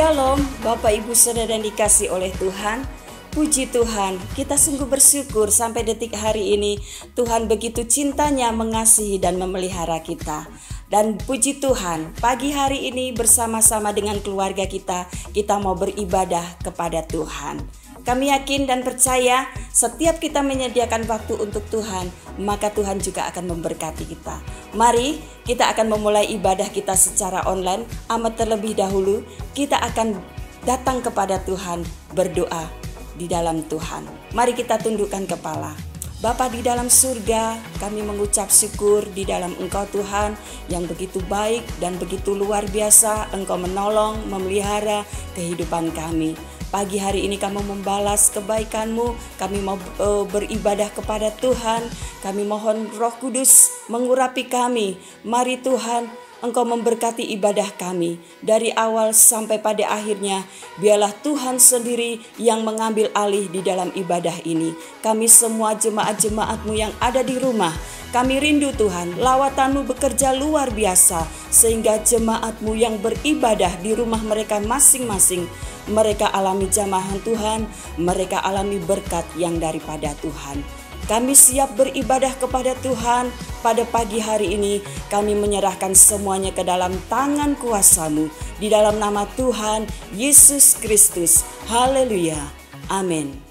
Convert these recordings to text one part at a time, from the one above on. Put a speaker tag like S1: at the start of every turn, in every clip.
S1: Shalom Bapak Ibu Saudara yang dikasih oleh Tuhan. Puji Tuhan, kita sungguh bersyukur sampai detik hari ini Tuhan begitu cintanya mengasihi dan memelihara kita. Dan puji Tuhan, pagi hari ini bersama-sama dengan keluarga kita mau beribadah kepada Tuhan. Kami yakin dan percaya setiap kita menyediakan waktu untuk Tuhan, maka Tuhan juga akan memberkati kita. Mari kita akan memulai ibadah kita secara online. Amat terlebih dahulu kita akan datang kepada Tuhan, berdoa di dalam Tuhan. Mari kita tundukkan kepala. Bapa di dalam surga, kami mengucap syukur di dalam Engkau Tuhan yang begitu baik dan begitu luar biasa. Engkau menolong, memelihara kehidupan kami. Pagi hari ini kami membalas kebaikan-Mu, kami mau beribadah kepada Tuhan, kami mohon Roh Kudus mengurapi kami. Mari Tuhan, Engkau memberkati ibadah kami dari awal sampai pada akhirnya. Biarlah Tuhan sendiri yang mengambil alih di dalam ibadah ini. Kami semua jemaat-jemaat-Mu yang ada di rumah, kami rindu Tuhan, lawatan-Mu bekerja luar biasa sehingga jemaat-Mu yang beribadah di rumah mereka masing-masing, mereka alami jamahan Tuhan, mereka alami berkat yang daripada Tuhan. Kami siap beribadah kepada Tuhan pada pagi hari ini. Kami menyerahkan semuanya ke dalam tangan kuasa-Mu. Di dalam nama Tuhan Yesus Kristus. Haleluya. Amin.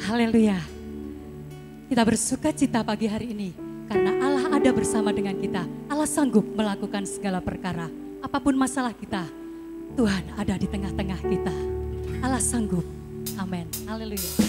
S2: Haleluya. Kita bersuka cita pagi hari ini karena Allah ada bersama dengan kita. Allah sanggup melakukan segala perkara. Apapun masalah kita, Tuhan ada di tengah-tengah kita. Allah sanggup. Amin. Haleluya.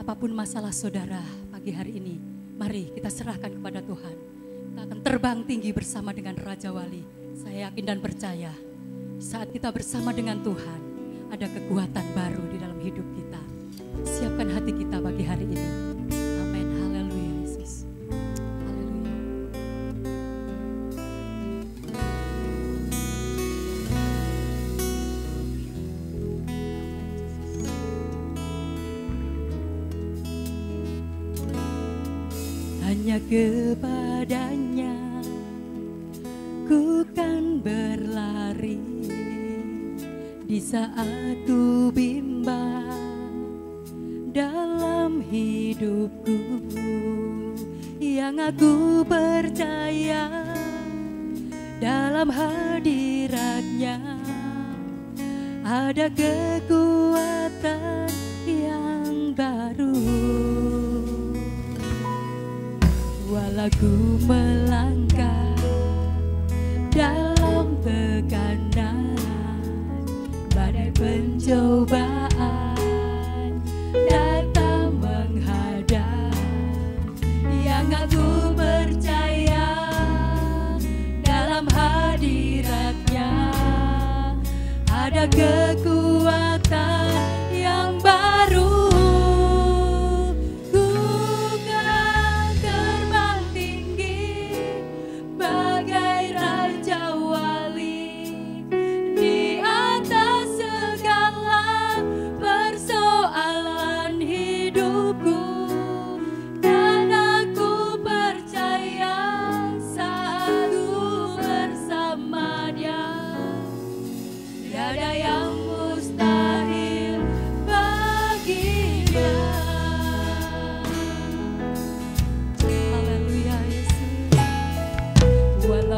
S2: Apapun masalah saudara pagi hari ini, mari kita serahkan kepada Tuhan. Kita akan terbang tinggi bersama dengan Raja Wali. Saya yakin dan percaya, saat kita bersama dengan Tuhan, ada kekuatan baru di dalam hidup kita. Siapkan hati kita pagi hari ini. Amin. Haleluya Yesus. Haleluya. Hanya kepadanya ku kan berlari di saat ku bimbang dalam hidupku, yang aku percaya dalam hadiratnya ada kekuatan yang baru. Walaku melangkah dalam tekanan, badai pencobaan datang menghadap, yang aku percaya dalam hadiratnya ada kekuatan yang baru.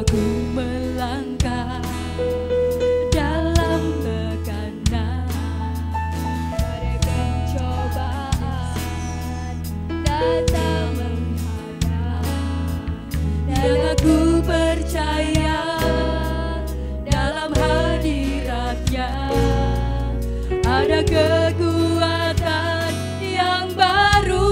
S2: Aku melangkah dalam tekanan, badai pencobaan datang menghadap, yang aku percaya dalam hadiratnya ada kekuatan yang baru.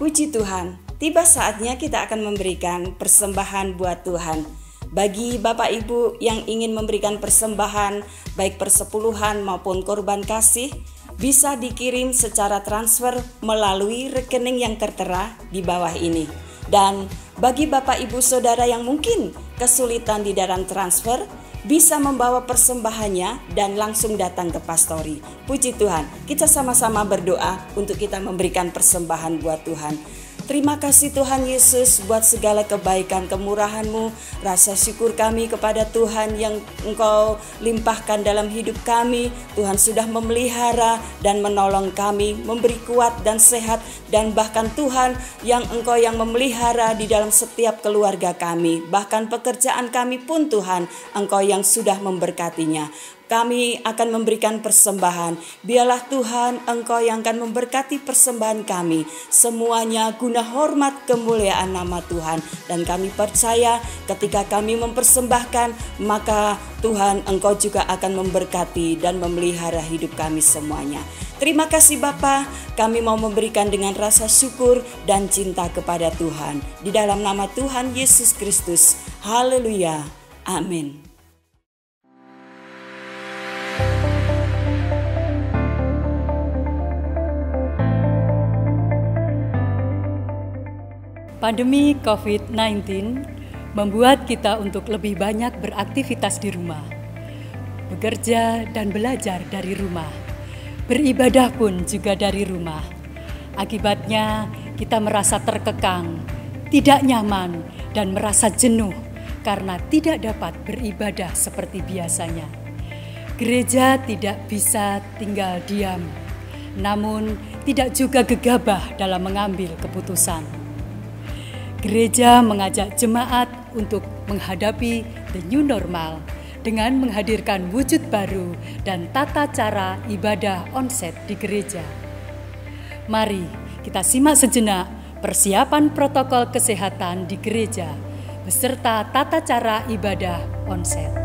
S1: Puji Tuhan, tiba saatnya kita akan memberikan persembahan buat Tuhan. Bagi Bapak Ibu yang ingin memberikan persembahan, baik persepuluhan maupun korban kasih, bisa dikirim secara transfer melalui rekening yang tertera di bawah ini. Dan bagi Bapak Ibu Saudara yang mungkin kesulitan di dalam transfer, bisa membawa persembahannya dan langsung datang ke pastori. Puji Tuhan, kita sama-sama berdoa untuk kita memberikan persembahan buat Tuhan. Terima kasih Tuhan Yesus buat segala kebaikan kemurahan-Mu. Rasa syukur kami kepada Tuhan yang Engkau limpahkan dalam hidup kami. Tuhan sudah memelihara dan menolong kami, memberi kuat dan sehat, dan bahkan Tuhan yang Engkau yang memelihara di dalam setiap keluarga kami. Bahkan pekerjaan kami pun Tuhan, Engkau yang sudah memberkatinya. Kami akan memberikan persembahan. Biarlah Tuhan Engkau yang akan memberkati persembahan kami. Semuanya guna hormat kemuliaan nama Tuhan. Dan kami percaya ketika kami mempersembahkan, maka Tuhan Engkau juga akan memberkati dan memelihara hidup kami semuanya. Terima kasih Bapa, kami mau memberikan dengan rasa syukur dan cinta kepada Tuhan. Di dalam nama Tuhan Yesus Kristus. Haleluya. Amin.
S2: Pandemi COVID-19 membuat kita untuk lebih banyak beraktivitas di rumah, bekerja dan belajar dari rumah, beribadah pun juga dari rumah. Akibatnya kita merasa terkekang, tidak nyaman, dan merasa jenuh karena tidak dapat beribadah seperti biasanya. Gereja tidak bisa tinggal diam, namun tidak juga gegabah dalam mengambil keputusan. Gereja mengajak jemaat untuk menghadapi the new normal dengan menghadirkan wujud baru dan tata cara ibadah onsite di gereja. Mari kita simak sejenak persiapan protokol kesehatan di gereja beserta tata cara ibadah onsite.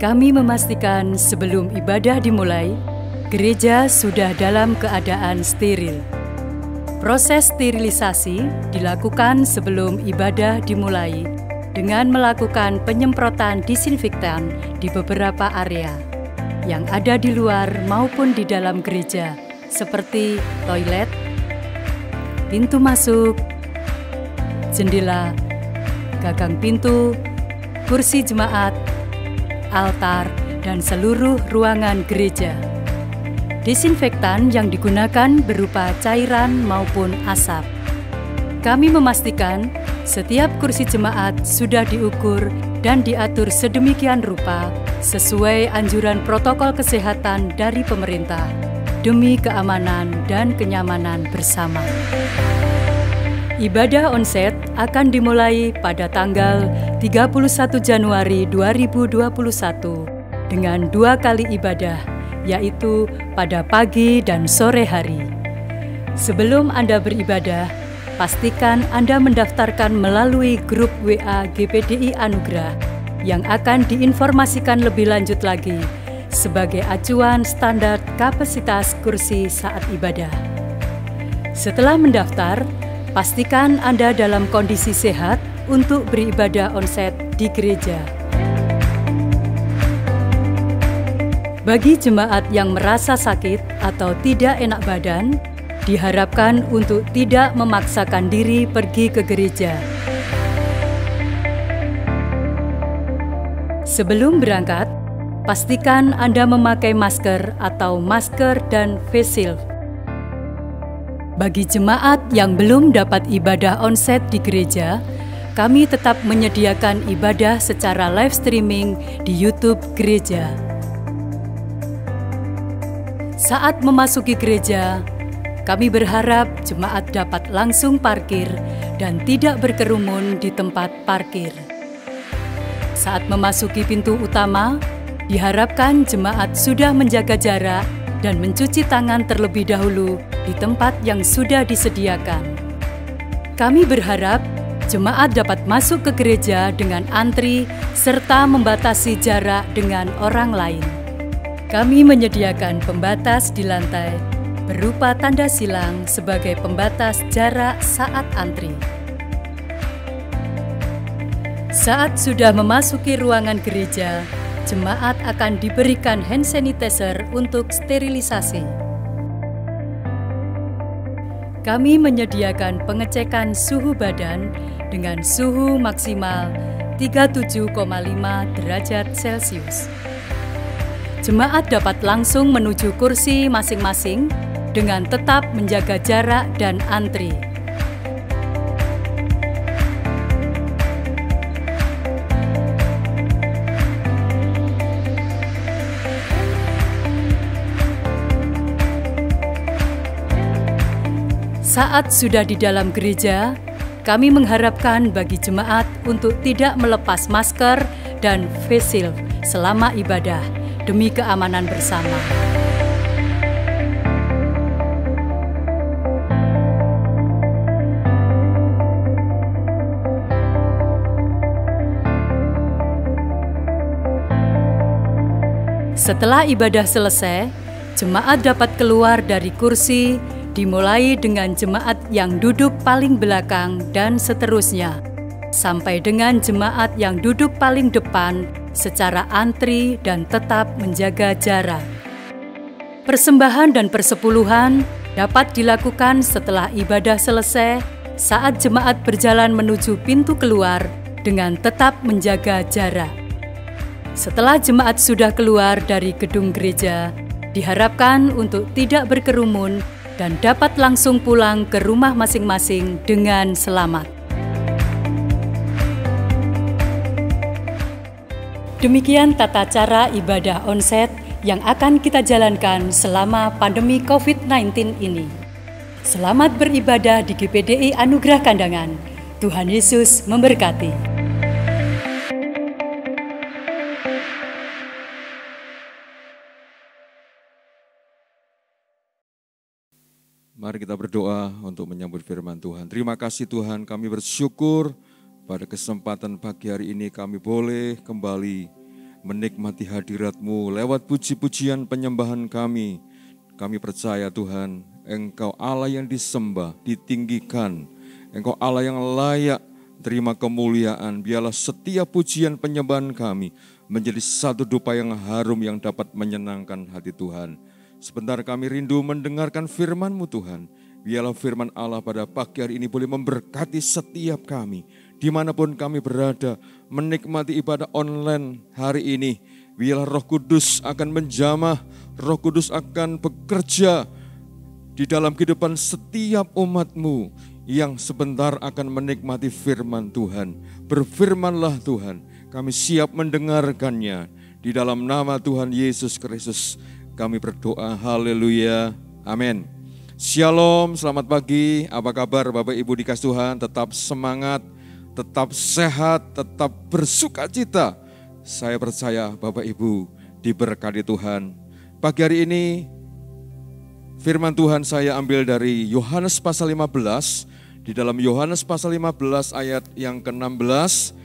S2: Kami memastikan sebelum ibadah dimulai, gereja sudah dalam keadaan steril. Proses sterilisasi dilakukan sebelum ibadah dimulai dengan melakukan penyemprotan disinfektan di beberapa area yang ada di luar maupun di dalam gereja, seperti toilet, pintu masuk, jendela, gagang pintu, kursi jemaat, altar, dan seluruh ruangan gereja. Disinfektan yang digunakan berupa cairan maupun asap. Kami memastikan setiap kursi jemaat sudah diukur dan diatur sedemikian rupa sesuai anjuran protokol kesehatan dari pemerintah demi keamanan dan kenyamanan bersama. Ibadah onsite akan dimulai pada tanggal 31 Januari 2021 dengan 2 kali ibadah, yaitu pada pagi dan sore hari. Sebelum Anda beribadah, pastikan Anda mendaftarkan melalui grup WA GPDI Anugerah yang akan diinformasikan lebih lanjut lagi sebagai acuan standar kapasitas kursi saat ibadah. Setelah mendaftar, pastikan Anda dalam kondisi sehat untuk beribadah onsite di gereja. Bagi jemaat yang merasa sakit atau tidak enak badan, diharapkan untuk tidak memaksakan diri pergi ke gereja. Sebelum berangkat, pastikan Anda memakai masker atau masker dan face shield. Bagi jemaat yang belum dapat ibadah onsite di gereja, kami tetap menyediakan ibadah secara live streaming di YouTube gereja. Saat memasuki gereja, kami berharap jemaat dapat langsung parkir dan tidak berkerumun di tempat parkir. Saat memasuki pintu utama, diharapkan jemaat sudah menjaga jarak dan mencuci tangan terlebih dahulu di tempat yang sudah disediakan. Kami berharap jemaat dapat masuk ke gereja dengan antri serta membatasi jarak dengan orang lain. Kami menyediakan pembatas di lantai berupa tanda silang sebagai pembatas jarak saat antri. Saat sudah memasuki ruangan gereja, jemaat akan diberikan hand sanitizer untuk sterilisasi. Kami menyediakan pengecekan suhu badan dengan suhu maksimal 37,5 derajat Celcius. Jemaat dapat langsung menuju kursi masing-masing dengan tetap menjaga jarak dan antri. Saat sudah di dalam gereja, kami mengharapkan bagi jemaat untuk tidak melepas masker dan face shield selama ibadah, demi keamanan bersama. Setelah ibadah selesai, Jemaat dapat keluar dari kursi, dimulai dengan jemaat yang duduk paling belakang dan seterusnya, sampai dengan jemaat yang duduk paling depan secara antri dan tetap menjaga jarak. Persembahan dan persepuluhan dapat dilakukan setelah ibadah selesai saat jemaat berjalan menuju pintu keluar dengan tetap menjaga jarak. Setelah jemaat sudah keluar dari gedung gereja, diharapkan untuk tidak berkerumun dan dapat langsung pulang ke rumah masing-masing dengan selamat. Demikian tata cara ibadah onset yang akan kita jalankan selama pandemi COVID-19 ini. Selamat beribadah di GPDI Anugerah Kandangan. Tuhan Yesus memberkati.
S3: Mari kita berdoa untuk menyambut firman Tuhan. Terima kasih Tuhan, kami bersyukur pada kesempatan pagi hari ini kami boleh kembali menikmati hadirat-Mu lewat puji-pujian penyembahan kami. Kami percaya Tuhan, Engkau Allah yang disembah, ditinggikan. Engkau Allah yang layak terima kemuliaan. Biarlah setiap pujian penyembahan kami menjadi satu dupa yang harum yang dapat menyenangkan hati Tuhan. Sebentar kami rindu mendengarkan firman-Mu Tuhan. Biarlah firman Allah pada pagi hari ini boleh memberkati setiap kami. Dimanapun kami berada, menikmati ibadah online hari ini. Biarlah Roh Kudus akan menjamah, Roh Kudus akan bekerja di dalam kehidupan setiap umat-Mu yang sebentar akan menikmati firman Tuhan. Berfirmanlah Tuhan, kami siap mendengarkannya. Di dalam nama Tuhan Yesus Kristus kami berdoa, haleluya, amin. Shalom, selamat pagi, apa kabar Bapak Ibu dikasih Tuhan, tetap semangat, tetap sehat, tetap bersuka cita. Saya percaya Bapak Ibu diberkati Tuhan. Pagi hari ini firman Tuhan saya ambil dari Yohanes pasal 15. Di dalam Yohanes pasal 15 ayat yang ke-16,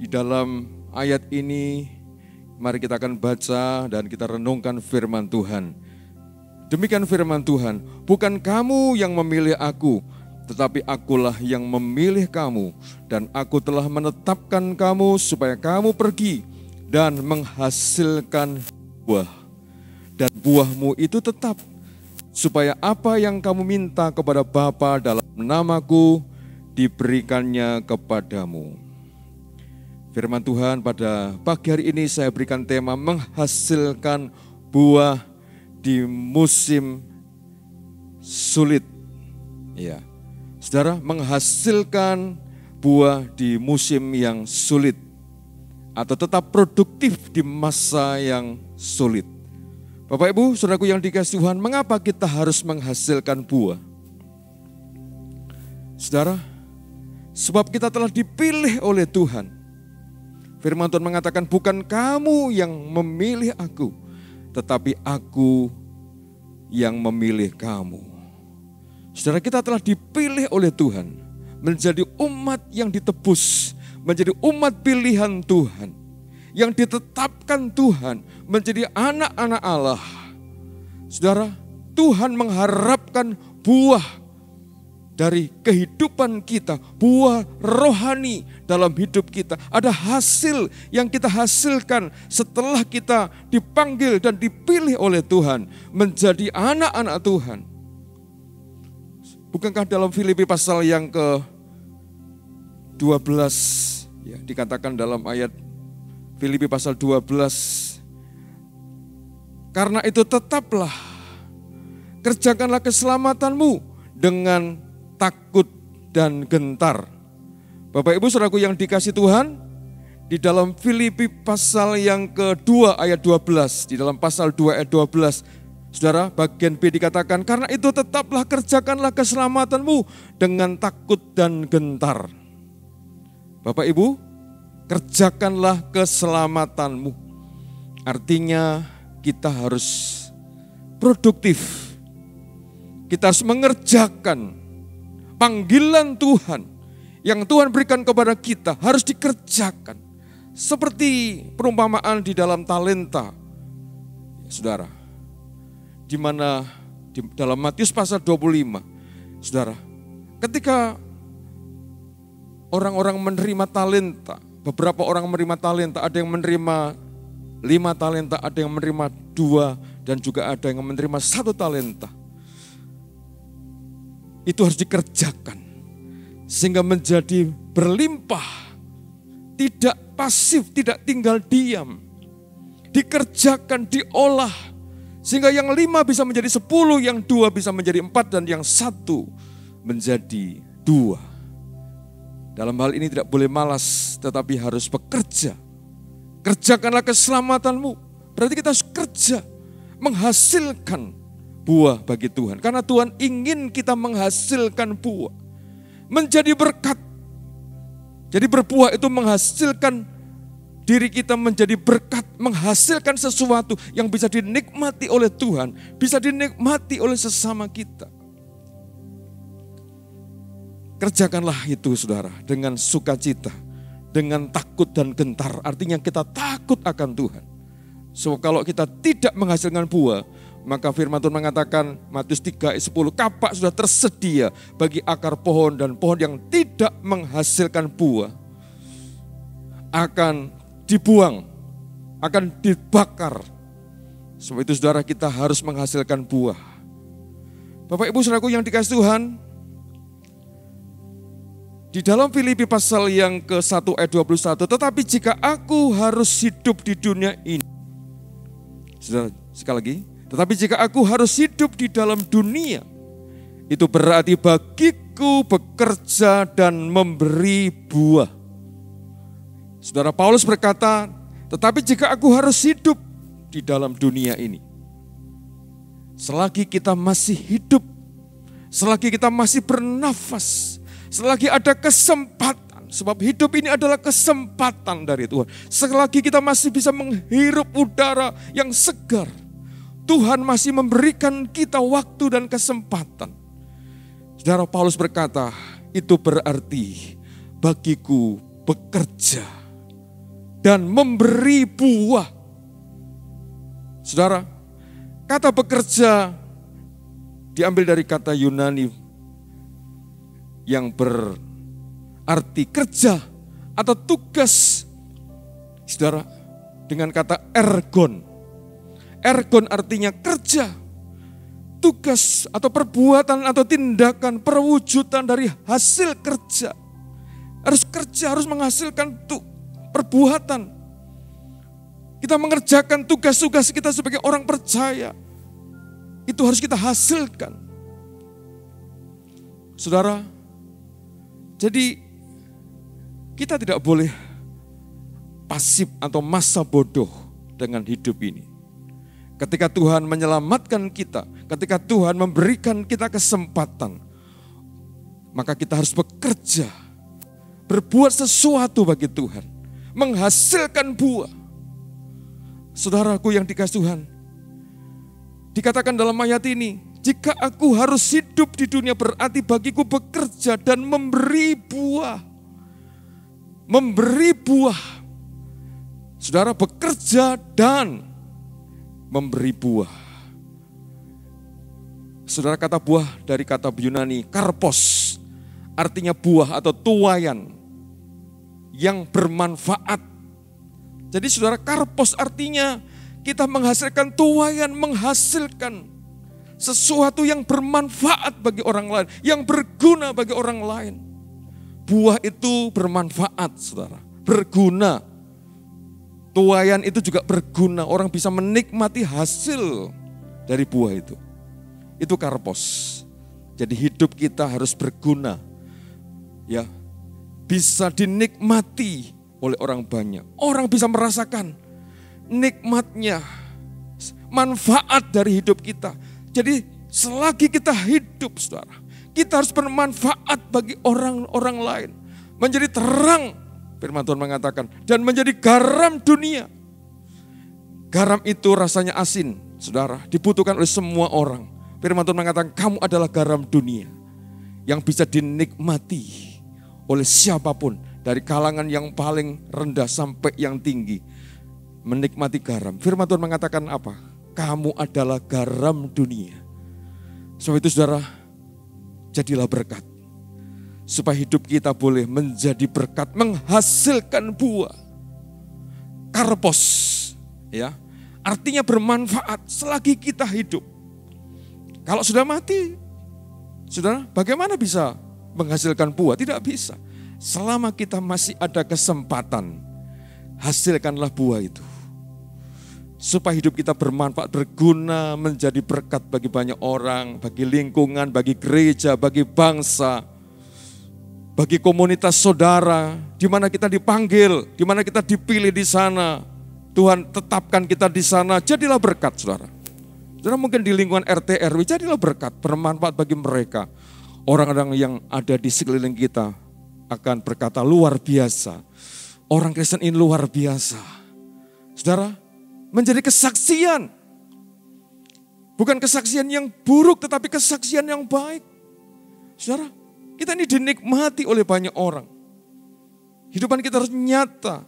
S3: di dalam ayat ini mari kita akan baca dan kita renungkan firman Tuhan. Demikian firman Tuhan, bukan kamu yang memilih aku, tetapi akulah yang memilih kamu. Dan aku telah menetapkan kamu supaya kamu pergi dan menghasilkan buah. Dan buahmu itu tetap, supaya apa yang kamu minta kepada Bapa dalam namaku diberikannya kepadamu. Firman Tuhan pada pagi hari ini saya berikan tema menghasilkan buah di musim sulit. Ya, saudara, menghasilkan buah di musim yang sulit atau tetap produktif di masa yang sulit. Bapak Ibu, saudaraku yang dikasihi Tuhan, mengapa kita harus menghasilkan buah? Saudara, sebab kita telah dipilih oleh Tuhan. Firman Tuhan mengatakan, bukan kamu yang memilih aku, tetapi aku yang memilih kamu. Saudara, kita telah dipilih oleh Tuhan menjadi umat yang ditebus, menjadi umat pilihan Tuhan, yang ditetapkan Tuhan menjadi anak-anak Allah. Saudara, Tuhan mengharapkan buah dari kehidupan kita, buah rohani dalam hidup kita. Ada hasil yang kita hasilkan setelah kita dipanggil dan dipilih oleh Tuhan menjadi anak-anak Tuhan. Bukankah dalam Filipi pasal yang ke-12, ya, dikatakan dalam ayat Filipi pasal 12, karena itu tetaplah, kerjakanlah keselamatanmu dengan takut dan gentar. Bapak Ibu saudaraku yang dikasih Tuhan, di dalam Filipi pasal yang kedua ayat 12, di dalam pasal 2 ayat 12, saudara, bagian B dikatakan, karena itu tetaplah kerjakanlah keselamatanmu dengan takut dan gentar. Bapak Ibu, kerjakanlah keselamatanmu. Artinya kita harus produktif. Kita harus mengerjakan panggilan Tuhan yang Tuhan berikan kepada kita harus dikerjakan. Seperti perumpamaan di dalam talenta. Saudara, di mana dalam Matius pasal 25, saudara, ketika orang-orang menerima talenta, beberapa orang menerima talenta, ada yang menerima 5 talenta, ada yang menerima 2, dan juga ada yang menerima 1 talenta. Itu harus dikerjakan sehingga menjadi berlimpah, tidak pasif, tidak tinggal diam. Dikerjakan, diolah, sehingga yang 5 bisa menjadi 10, yang 2 bisa menjadi 4, dan yang 1 menjadi 2. Dalam hal ini tidak boleh malas, tetapi harus bekerja. Kerjakanlah keselamatanmu. Berarti kita harus kerja, menghasilkan buah bagi Tuhan. Karena Tuhan ingin kita menghasilkan buah, menjadi berkat. Jadi berbuah itu menghasilkan diri kita menjadi berkat, menghasilkan sesuatu yang bisa dinikmati oleh Tuhan, bisa dinikmati oleh sesama kita. Kerjakanlah itu saudara dengan sukacita, dengan takut dan gentar. Artinya kita takut akan Tuhan. So kalau kita tidak menghasilkan buah, maka firman Tuhan mengatakan Matius 3 ayat 10, kapak sudah tersedia bagi akar pohon, dan pohon yang tidak menghasilkan buah akan dibuang, akan dibakar. Sebab itu saudara, kita harus menghasilkan buah. Bapak Ibu saudaraku yang dikasihi Tuhan, di dalam Filipi pasal yang ke-1 ayat 21, tetapi jika aku harus hidup di dunia ini. Saudara, sekali lagi, tetapi jika aku harus hidup di dalam dunia, itu berarti bagiku bekerja dan memberi buah. Saudara, Paulus berkata, tetapi jika aku harus hidup di dalam dunia ini, selagi kita masih hidup, selagi kita masih bernafas, selagi ada kesempatan, sebab hidup ini adalah kesempatan dari Tuhan. Selagi kita masih bisa menghirup udara yang segar, Tuhan masih memberikan kita waktu dan kesempatan. Saudara, Paulus berkata, itu berarti bagiku bekerja dan memberi buah. Saudara, kata bekerja diambil dari kata Yunani yang berarti kerja atau tugas. Saudara, dengan kata ergon. Ergon artinya kerja, tugas atau perbuatan atau tindakan perwujudan dari hasil kerja. Harus kerja, harus menghasilkan perbuatan. Kita mengerjakan tugas-tugas kita sebagai orang percaya. Itu harus kita hasilkan. Saudara, jadi kita tidak boleh pasif atau masa bodoh dengan hidup ini. Ketika Tuhan menyelamatkan kita, ketika Tuhan memberikan kita kesempatan, maka kita harus bekerja, berbuat sesuatu bagi Tuhan, menghasilkan buah. Saudaraku yang dikasihi Tuhan, dikatakan dalam ayat ini, jika aku harus hidup di dunia berarti bagiku bekerja dan memberi buah. Memberi buah. Saudara, bekerja dan memberi buah. Saudara, kata buah dari kata Yunani karpos, artinya buah atau tuaian yang bermanfaat. Jadi saudara, karpos artinya kita menghasilkan tuaian, menghasilkan sesuatu yang bermanfaat bagi orang lain, yang berguna bagi orang lain. Buah itu bermanfaat, saudara, berguna. Tuaian itu juga berguna, orang bisa menikmati hasil dari buah itu. Itu karpos. Jadi hidup kita harus berguna, ya, bisa dinikmati oleh orang banyak. Orang bisa merasakan nikmatnya, manfaat dari hidup kita. Jadi selagi kita hidup, saudara, kita harus bermanfaat bagi orang-orang lain. Menjadi terang, firman Tuhan mengatakan, dan menjadi garam dunia. Garam itu rasanya asin, saudara, dibutuhkan oleh semua orang. Firman Tuhan mengatakan, kamu adalah garam dunia yang bisa dinikmati oleh siapapun, dari kalangan yang paling rendah sampai yang tinggi. Menikmati garam. Firman Tuhan mengatakan apa? kamu adalah garam dunia. Sebab itu saudara, jadilah berkat. Supaya hidup kita boleh menjadi berkat, menghasilkan buah. Karpos, ya, artinya bermanfaat selagi kita hidup. Kalau sudah mati, saudara, bagaimana bisa menghasilkan buah? Tidak bisa. Selama kita masih ada kesempatan, hasilkanlah buah itu. Supaya hidup kita bermanfaat, berguna, menjadi berkat bagi banyak orang, bagi lingkungan, bagi gereja, bagi bangsa, bagi komunitas saudara, di mana kita dipanggil, di mana kita dipilih di sana. Tuhan tetapkan kita di sana, jadilah berkat saudara. Saudara mungkin di lingkungan RT RW, jadilah berkat, bermanfaat bagi mereka. Orang-orang yang ada di sekeliling kita akan berkata luar biasa. Orang Kristen ini luar biasa. Saudara, menjadi kesaksian. Bukan kesaksian yang buruk, tetapi kesaksian yang baik. Saudara, kita ini dinikmati oleh banyak orang. Hidupan kita harus nyata.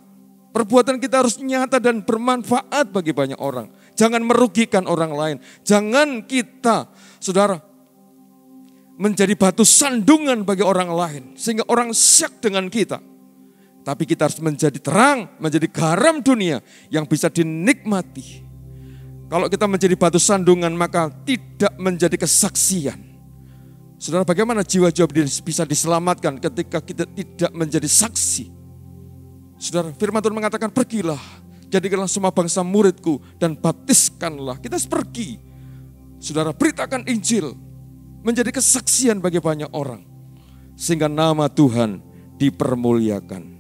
S3: Perbuatan kita harus nyata dan bermanfaat bagi banyak orang. Jangan merugikan orang lain. Jangan kita, saudara, menjadi batu sandungan bagi orang lain. Sehingga orang syak dengan kita. Tapi kita harus menjadi terang, menjadi garam dunia yang bisa dinikmati. Kalau kita menjadi batu sandungan maka tidak menjadi kesaksian. Saudara, bagaimana jiwa-jiwa bisa diselamatkan ketika kita tidak menjadi saksi? Saudara, firman Tuhan mengatakan, pergilah, jadikanlah semua bangsa muridku dan baptiskanlah. Kita harus pergi. Saudara, beritakan Injil, menjadi kesaksian bagi banyak orang. Sehingga nama Tuhan dipermuliakan.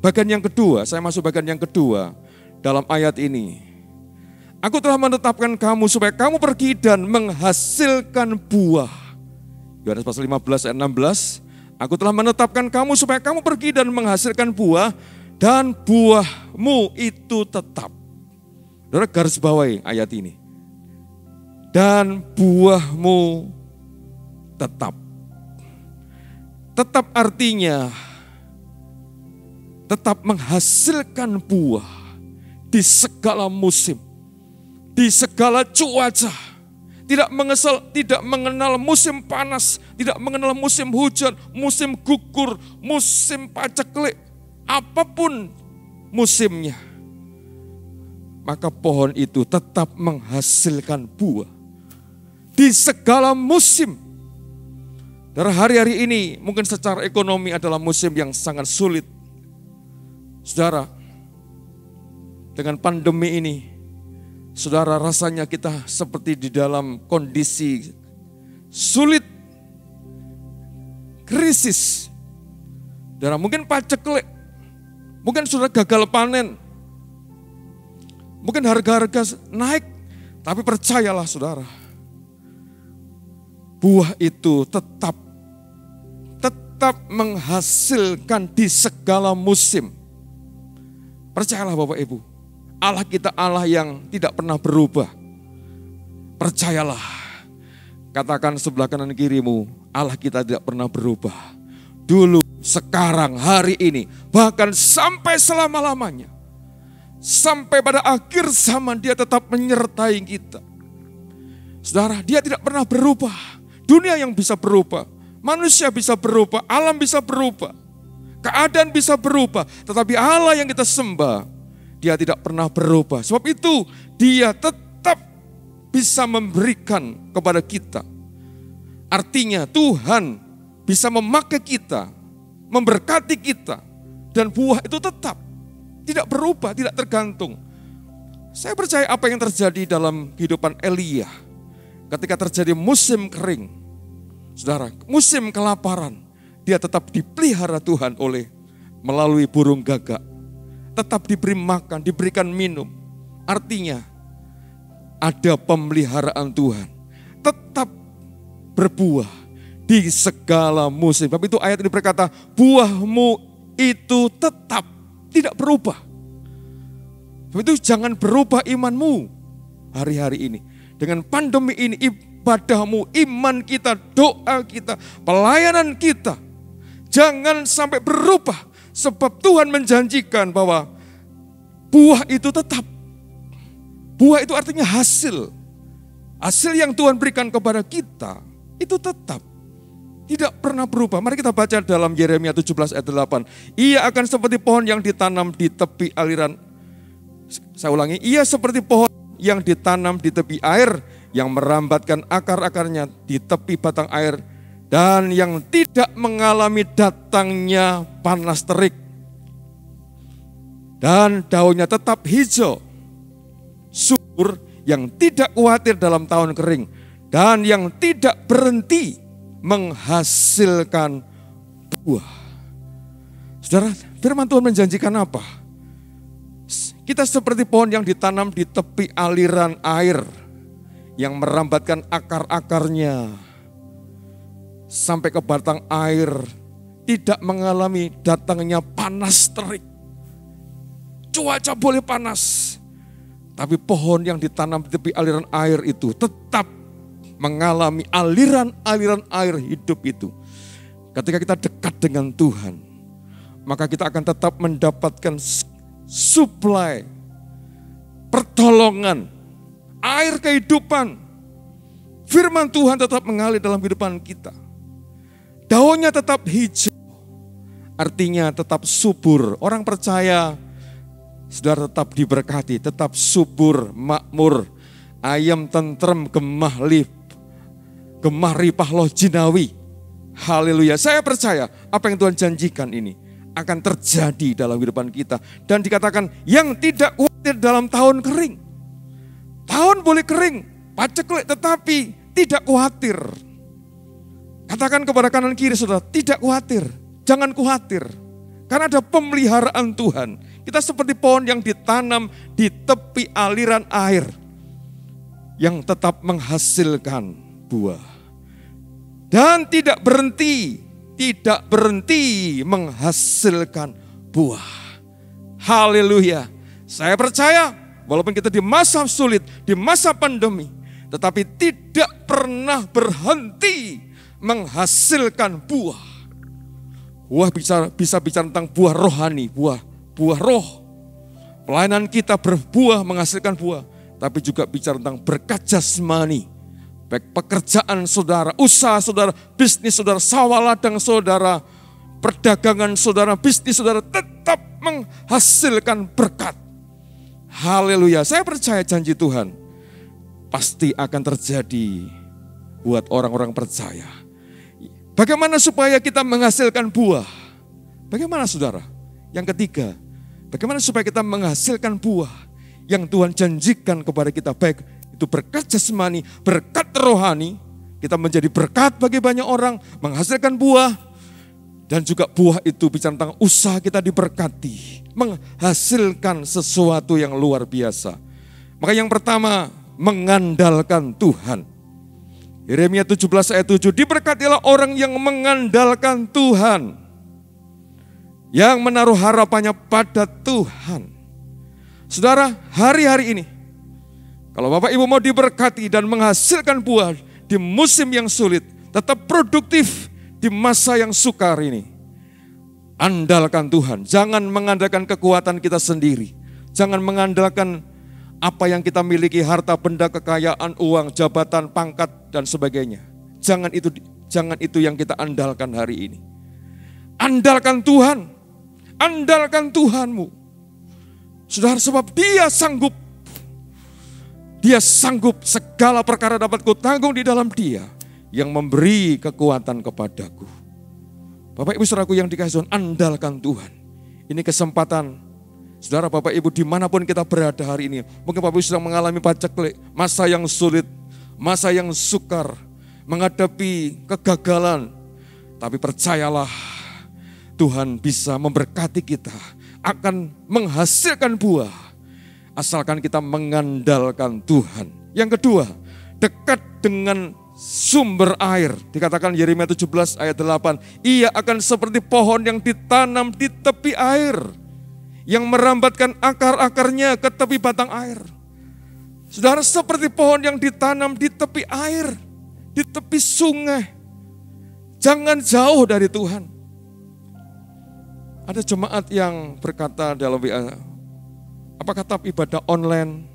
S3: Bagian yang kedua, saya masuk bagian yang kedua dalam ayat ini. Aku telah menetapkan kamu supaya kamu pergi dan menghasilkan buah. Yohanes pasal 15 ayat 16. Aku telah menetapkan kamu supaya kamu pergi dan menghasilkan buah. Dan buahmu itu tetap. Saudara garis bawahi ayat ini. Dan buahmu tetap. Tetap artinya tetap menghasilkan buah di segala musim, di segala cuaca. Tidak mengenal musim panas, tidak mengenal musim hujan, musim gugur, musim paceklik, apapun musimnya. Maka pohon itu tetap menghasilkan buah di segala musim. Dari hari-hari ini mungkin secara ekonomi adalah musim yang sangat sulit. Saudara, dengan pandemi ini, saudara, rasanya kita seperti di dalam kondisi sulit, krisis. Saudara, mungkin paceklik, mungkin saudara gagal panen, mungkin harga-harga naik, tapi percayalah saudara, buah itu tetap menghasilkan di segala musim. Percayalah Bapak Ibu. Allah kita Allah yang tidak pernah berubah. Percayalah. Katakan sebelah kanan kirimu, Allah kita tidak pernah berubah. Dulu, sekarang, hari ini, bahkan sampai selama-lamanya. Sampai pada akhir zaman dia tetap menyertai kita. Saudara, dia tidak pernah berubah. Dunia yang bisa berubah, manusia bisa berubah, alam bisa berubah. Keadaan bisa berubah, tetapi Allah yang kita sembah, dia tidak pernah berubah. Sebab itu dia tetap bisa memberikan kepada kita. Artinya Tuhan bisa memakai kita, memberkati kita. Dan buah itu tetap, tidak berubah, tidak tergantung. Saya percaya apa yang terjadi dalam kehidupan Elia. Ketika terjadi musim kering, saudara, musim kelaparan, dia tetap dipelihara Tuhan melalui burung gagak. Tetap diberi makan, diberikan minum. Artinya ada pemeliharaan Tuhan. Tetap berbuah di segala musim. Sebab itu ayat ini berkata, buahmu itu tetap tidak berubah. Sebab itu jangan berubah imanmu hari-hari ini. Dengan pandemi ini, ibadahmu, iman kita, doa kita, pelayanan kita, jangan sampai berubah. Sebab Tuhan menjanjikan bahwa buah itu tetap. Buah itu artinya hasil. Hasil yang Tuhan berikan kepada kita itu tetap. Tidak pernah berubah. Mari kita baca dalam Yeremia 17 ayat 8. Ia akan seperti pohon yang ditanam di tepi aliran. Saya ulangi, ia seperti pohon yang ditanam di tepi air, yang merambatkan akar-akarnya di tepi batang air, dan yang tidak mengalami datangnya panas terik. Dan daunnya tetap hijau, subur, yang tidak khawatir dalam tahun kering, dan yang tidak berhenti menghasilkan buah. Saudara, firman Tuhan menjanjikan apa? Kita seperti pohon yang ditanam di tepi aliran air, yang merambatkan akar-akarnya sampai ke batang air, tidak mengalami datangnya panas terik. Cuaca boleh panas, tapi pohon yang ditanam di tepi aliran air itu tetap mengalami aliran-aliran air hidup itu. Ketika kita dekat dengan Tuhan, maka kita akan tetap mendapatkan suplai, pertolongan, air kehidupan. Firman Tuhan tetap mengalir dalam kehidupan kita. Daunnya tetap hijau, artinya tetap subur. Orang percaya, saudara, tetap diberkati, tetap subur, makmur, ayam tentrem, gemah ripah loh jinawi. Haleluya. Saya percaya apa yang Tuhan janjikan ini akan terjadi dalam kehidupan kita. Dan dikatakan yang tidak khawatir dalam tahun kering. Tahun boleh kering, paceklik, tetapi tidak khawatir. Katakan kepada kanan kiri, saudara, tidak khawatir. Jangan khawatir. Karena ada pemeliharaan Tuhan. Kita seperti pohon yang ditanam di tepi aliran air, yang tetap menghasilkan buah. Dan tidak berhenti menghasilkan buah. Haleluya. Saya percaya walaupun kita di masa sulit, di masa pandemi, tetapi tidak pernah berhenti menghasilkan buah. Buah bisa bicara tentang buah rohani, buah roh. Pelayanan kita berbuah, menghasilkan buah. Tapi juga bicara tentang berkat jasmani. Baik pekerjaan saudara, usaha saudara, bisnis saudara, sawah ladang saudara, perdagangan saudara, bisnis saudara tetap menghasilkan berkat. Haleluya. Saya percaya janji Tuhan pasti akan terjadi buat orang-orang percaya. Bagaimana supaya kita menghasilkan buah? Bagaimana saudara? Yang ketiga, bagaimana supaya kita menghasilkan buah yang Tuhan janjikan kepada kita, baik itu berkat jasmani, berkat rohani, kita menjadi berkat bagi banyak orang, menghasilkan buah, dan juga buah itu bicara tentang usaha kita diberkati, menghasilkan sesuatu yang luar biasa. Maka yang pertama, mengandalkan Tuhan. Yeremia 17 ayat 7, diberkatilah orang yang mengandalkan Tuhan, yang menaruh harapannya pada Tuhan. Saudara, hari-hari ini, kalau Bapak Ibu mau diberkati dan menghasilkan buah di musim yang sulit, tetap produktif di masa yang sukar ini, andalkan Tuhan. Jangan mengandalkan kekuatan kita sendiri. Jangan mengandalkan apa yang kita miliki, harta, benda, kekayaan, uang, jabatan, pangkat, dan sebagainya. Jangan itu yang kita andalkan hari ini. Andalkan Tuhan. Andalkan Tuhanmu. Saudara, sebab Dia sanggup. Dia sanggup, segala perkara dapat kutanggung di dalam Dia yang memberi kekuatan kepadaku. Bapak Ibu saudaraku yang dikasihi Tuhan, andalkan Tuhan. Ini kesempatan, saudara Bapak Ibu dimanapun kita berada hari ini. Mungkin Bapak Ibu sedang mengalami paceklik, masa yang sulit, masa yang sukar, menghadapi kegagalan. Tapi percayalah, Tuhan bisa memberkati kita, akan menghasilkan buah. Asalkan kita mengandalkan Tuhan. Yang kedua, dekat dengan sumber air. Dikatakan Yeremia 17 ayat 8, ia akan seperti pohon yang ditanam di tepi air, yang merambatkan akar-akarnya ke tepi batang air. Saudara, seperti pohon yang ditanam di tepi air, di tepi sungai. Jangan jauh dari Tuhan. Ada jemaat yang berkata dalam WA, apakah tetap ibadah online?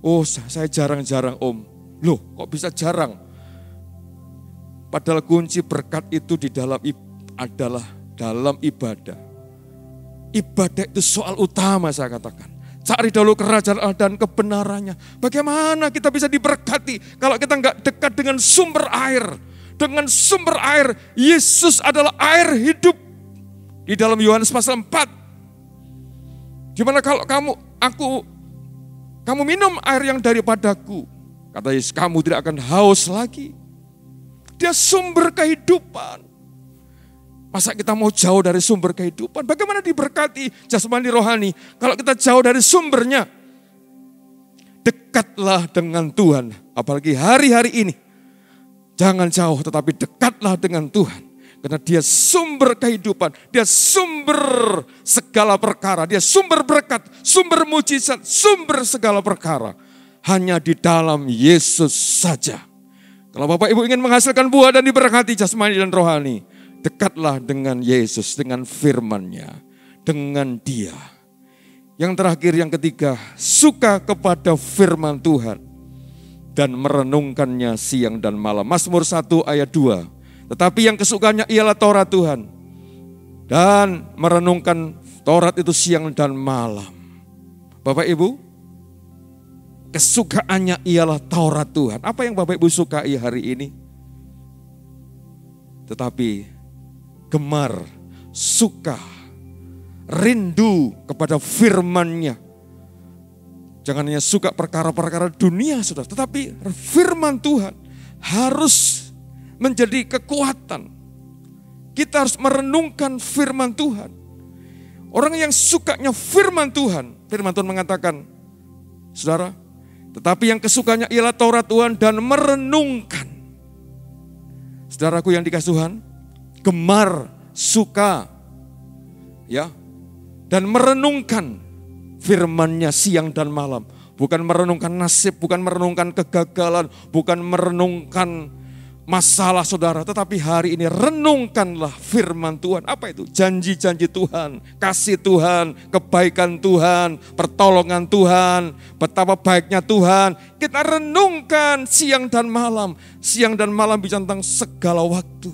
S3: Oh, saya jarang-jarang om. Loh, kok bisa jarang? Padahal kunci berkat itu di dalam adalah dalam ibadah. Ibadah itu soal utama saya katakan. Cari dahulu kerajaan Allah dan kebenarannya. Bagaimana kita bisa diberkati kalau kita nggak dekat dengan sumber air? Dengan sumber air, Yesus adalah air hidup. Di dalam Yohanes pasal 4. Gimana kalau kamu minum air yang daripadaku, kata Yesus, kamu tidak akan haus lagi. Dia sumber kehidupan. Masa kita mau jauh dari sumber kehidupan? Bagaimana diberkati jasmani rohani kalau kita jauh dari sumbernya? Dekatlah dengan Tuhan, apalagi hari-hari ini. Jangan jauh tetapi dekatlah dengan Tuhan. Karena dia sumber kehidupan, dia sumber segala perkara, dia sumber berkat, sumber mujizat, sumber segala perkara. Hanya di dalam Yesus saja. Kalau Bapak Ibu ingin menghasilkan buah dan diberkati jasmani dan rohani, dekatlah dengan Yesus, dengan firman-Nya, dengan Dia. Yang terakhir, yang ketiga, suka kepada firman Tuhan dan merenungkannya siang dan malam. Mazmur 1 ayat 2. Tetapi yang kesukaannya ialah Taurat Tuhan dan merenungkan Taurat itu siang dan malam. Bapak Ibu, kesukaannya ialah Taurat Tuhan. Apa yang Bapak Ibu sukai hari ini? Tetapi gemar, suka, rindu kepada firman-Nya. Jangan hanya suka perkara-perkara dunia, saudara, tetapi firman Tuhan harus menjadi kekuatan. Kita harus merenungkan firman Tuhan. Orang yang sukanya firman Tuhan mengatakan, saudara, tetapi yang kesukanya ialah Taurat Tuhan dan merenungkan. Saudaraku yang dikasihi Tuhan, gemar, suka, ya, dan merenungkan firman-Nya siang dan malam. Bukan merenungkan nasib, bukan merenungkan kegagalan, bukan merenungkan masalah saudara, tetapi hari ini renungkanlah firman Tuhan. Apa itu? Janji-janji Tuhan, kasih Tuhan, kebaikan Tuhan, pertolongan Tuhan, betapa baiknya Tuhan. Kita renungkan siang dan malam. Siang dan malam bicara tentang segala waktu.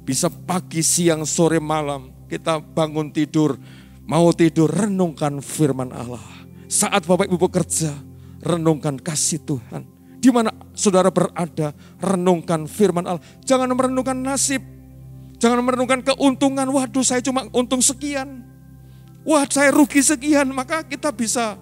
S3: Bisa pagi, siang, sore, malam. Kita bangun tidur, mau tidur, renungkan firman Allah. Saat Bapak Ibu bekerja, renungkan kasih Tuhan. Di mana saudara berada, renungkan firman Allah. Jangan merenungkan nasib. Jangan merenungkan keuntungan. Waduh, saya cuma untung sekian. Wah, saya rugi sekian. Maka kita bisa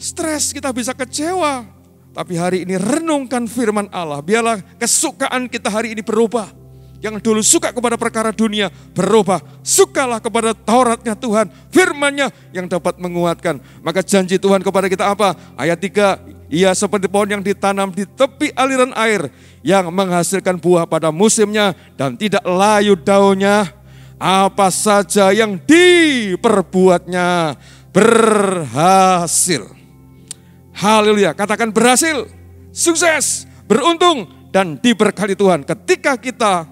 S3: stres, kita bisa kecewa. Tapi hari ini renungkan firman Allah. Biarlah kesukaan kita hari ini berubah. Yang dulu suka kepada perkara dunia berubah. Sukalah kepada Tauratnya Tuhan, firman-Nya yang dapat menguatkan. Maka janji Tuhan kepada kita apa? Ayat 3. Ia seperti pohon yang ditanam di tepi aliran air, yang menghasilkan buah pada musimnya dan tidak layu daunnya. Apa saja yang diperbuatnya berhasil. Haleluya, katakan berhasil, sukses, beruntung, dan diberkati Tuhan. Ketika kita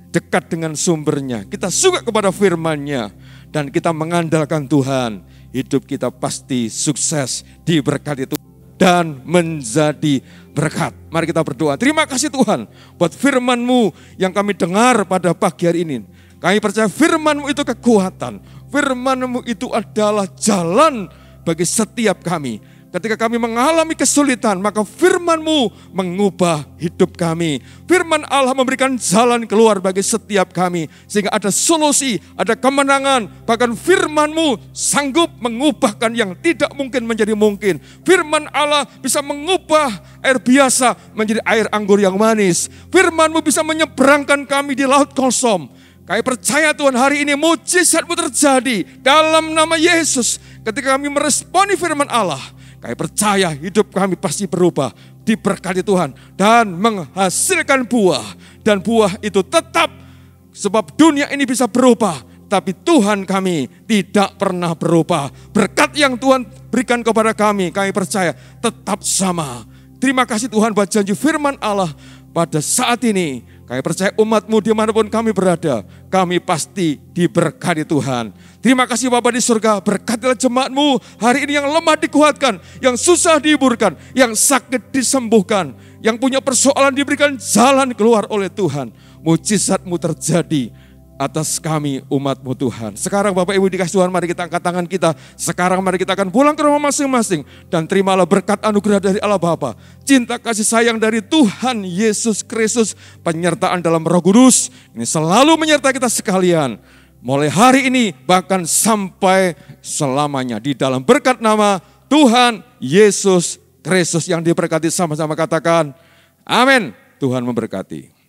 S3: dekat dengan sumbernya, kita suka kepada firman-Nya, dan kita mengandalkan Tuhan, hidup kita pasti sukses, diberkati Tuhan, dan menjadi berkat. Mari kita berdoa. Terima kasih Tuhan buat firman-Mu yang kami dengar pada pagi hari ini. Kami percaya firman-Mu itu kekuatan. Firman-Mu itu adalah jalan bagi setiap kami. Ketika kami mengalami kesulitan, maka firman-Mu mengubah hidup kami. Firman Allah memberikan jalan keluar bagi setiap kami. Sehingga ada solusi, ada kemenangan. Bahkan firman-Mu sanggup mengubahkan yang tidak mungkin menjadi mungkin. Firman Allah bisa mengubah air biasa menjadi air anggur yang manis. Firman-Mu bisa menyeberangkan kami di laut kosong. Kami percaya Tuhan hari ini mujizat-Mu terjadi dalam nama Yesus. Ketika kami meresponi firman Allah, kami percaya hidup kami pasti berubah, diberkati Tuhan, dan menghasilkan buah. Dan buah itu tetap, sebab dunia ini bisa berubah, tapi Tuhan kami tidak pernah berubah. Berkat yang Tuhan berikan kepada kami percaya tetap sama. Terima kasih Tuhan buat janji firman Allah pada saat ini. Kami percaya umat-Mu dimanapun kami berada, kami pasti diberkati Tuhan. Terima kasih Bapa di surga, berkatilah jemaat-Mu hari ini yang lemah dikuatkan, yang susah dihiburkan, yang sakit disembuhkan, yang punya persoalan diberikan jalan keluar oleh Tuhan. Mujizat-Mu terjadi atas kami umat-Mu Tuhan. Sekarang Bapak Ibu dikasih Tuhan, mari kita angkat tangan kita. Sekarang mari kita akan pulang ke rumah masing-masing. Dan terimalah berkat anugerah dari Allah Bapa, cinta kasih sayang dari Tuhan Yesus Kristus, penyertaan dalam Roh Kudus. Ini selalu menyertai kita sekalian. Mulai hari ini bahkan sampai selamanya. Di dalam berkat nama Tuhan Yesus Kristus yang diberkati, sama-sama katakan amin. Tuhan memberkati.